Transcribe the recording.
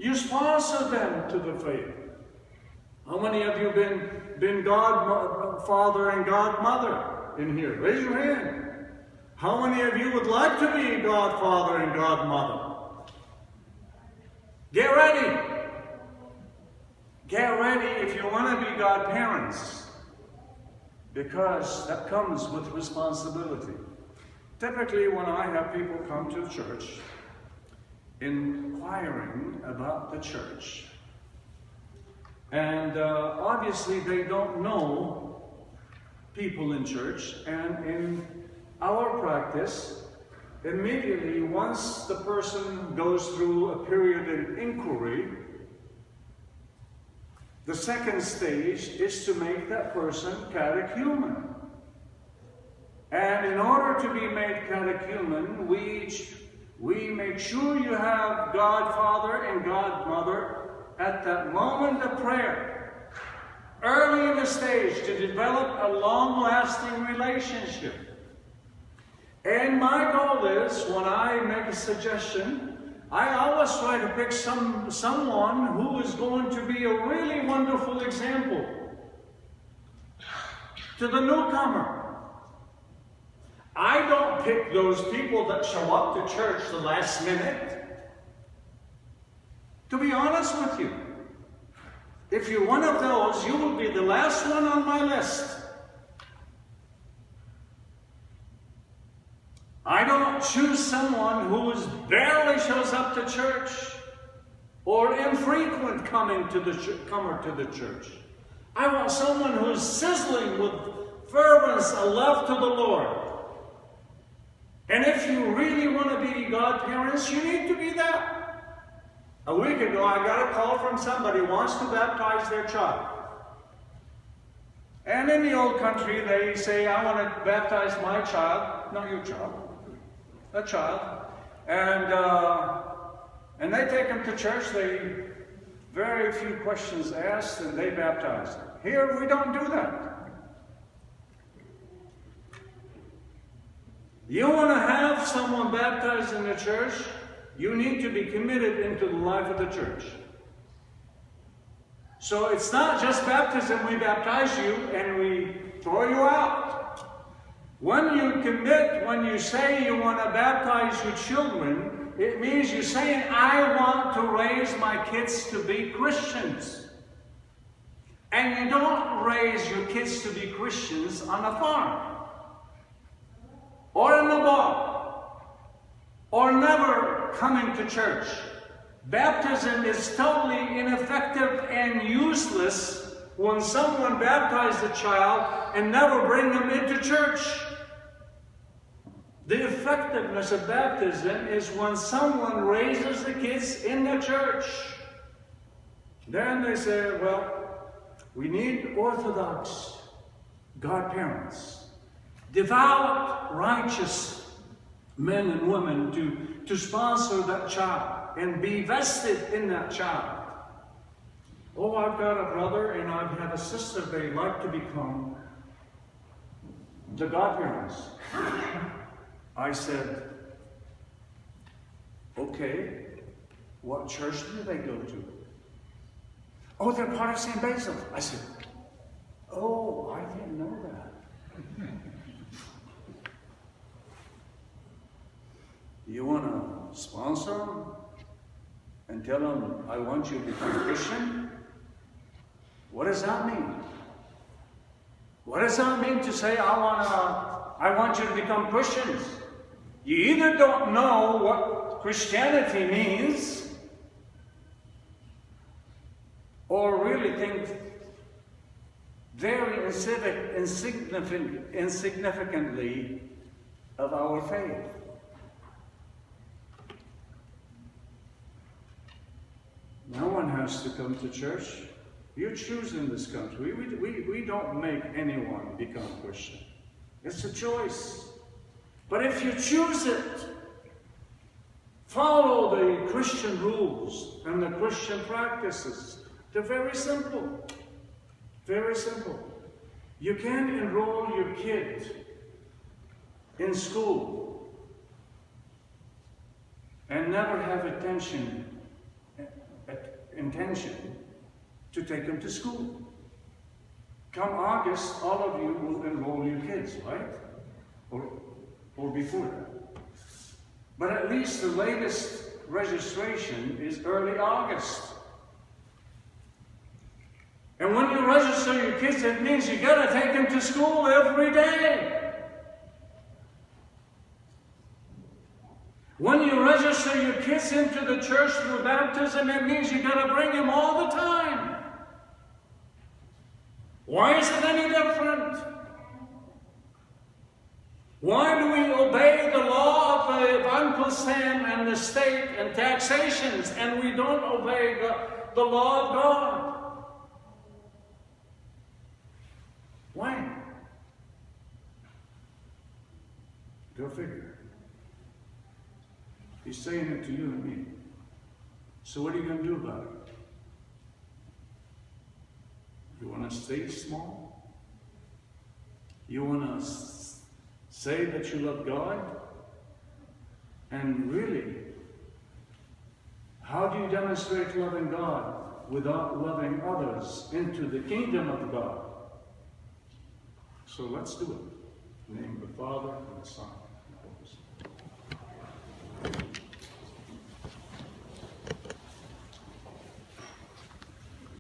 You sponsor them to the faith. How many of you been godfather and godmother in here? Raise your hand. How many of you would like to be godfather and godmother? Get ready. Get ready if you want to be godparents, because that comes with responsibility. Typically, when I have people come to church inquiring about the church, and obviously they don't know people in church, and in our practice, immediately once the person goes through a period of inquiry, the second stage is to make that person catechumen. And in order to be made catechumen, we make sure you have godfather and godmother at that moment of prayer, early in the stage, to develop a long-lasting relationship. And my goal is, when I make a suggestion, I always try to pick someone who is going to be a really wonderful example to the newcomer. I don't pick those people that show up to church the last minute. To be honest with you, if you're one of those, you will be the last one on my list. I don't choose someone who barely shows up to church or infrequent comer to the church. I want someone who's sizzling with fervence and love to the Lord. And if you really want to be godparents, you need to be that. A week ago, I got a call from somebody who wants to baptize their child. And in the old country, they say, I want to baptize my child, not your child. A child, and they take them to church. Very few questions asked, and they baptize them. Here we don't do that. You want to have someone baptized in the church, you need to be committed into the life of the church. So it's not just baptism. We baptize you and we throw you out. When you commit, when you say you want to baptize your children, it means you're saying, I want to raise my kids to be Christians. And you don't raise your kids to be Christians on a farm, or in a bar, or never coming to church. Baptism is totally ineffective and useless when someone baptizes a child and never bring them into church. The effectiveness of baptism is when someone raises the kids in the church. Then they say, well, we need Orthodox godparents, devout, righteous men and women to sponsor that child and be vested in that child. Oh, I've got a brother and I have a sister, they like to become the godparents. I said, okay, what church do they go to? Oh, they're part of St. Basil. I said, oh, I didn't know that. You want to sponsor them and tell them, I want you to become a Christian? What does that mean? What does that mean to say, I want you to become Christians? You either don't know what Christianity means, or really think very insignificantly of our faith. No one has to come to church. You choose in this country. We don't make anyone become Christian. It's a choice. But if you choose it, follow the Christian rules and the Christian practices. They're very simple. Very simple. You can't enroll your kid in school and never have attendance intention to take them to school. Come August, all of you will enroll your kids, right? Or before that. But at least the latest registration is early August. And when you register your kids, it means you got to take them to school every day. When you register your kids into the church through baptism, it means you got to bring them all the time. Why is it any different? Why do we obey the law of Uncle Sam and the state and taxations, and we don't obey the law of God? Why? Go figure. He's saying it to you and me. So what are you going to do about it? You want to stay small? You want to say that you love God? And really, how do you demonstrate loving God without loving others into the kingdom of God? So let's do it. In the name of the Father, and the Son,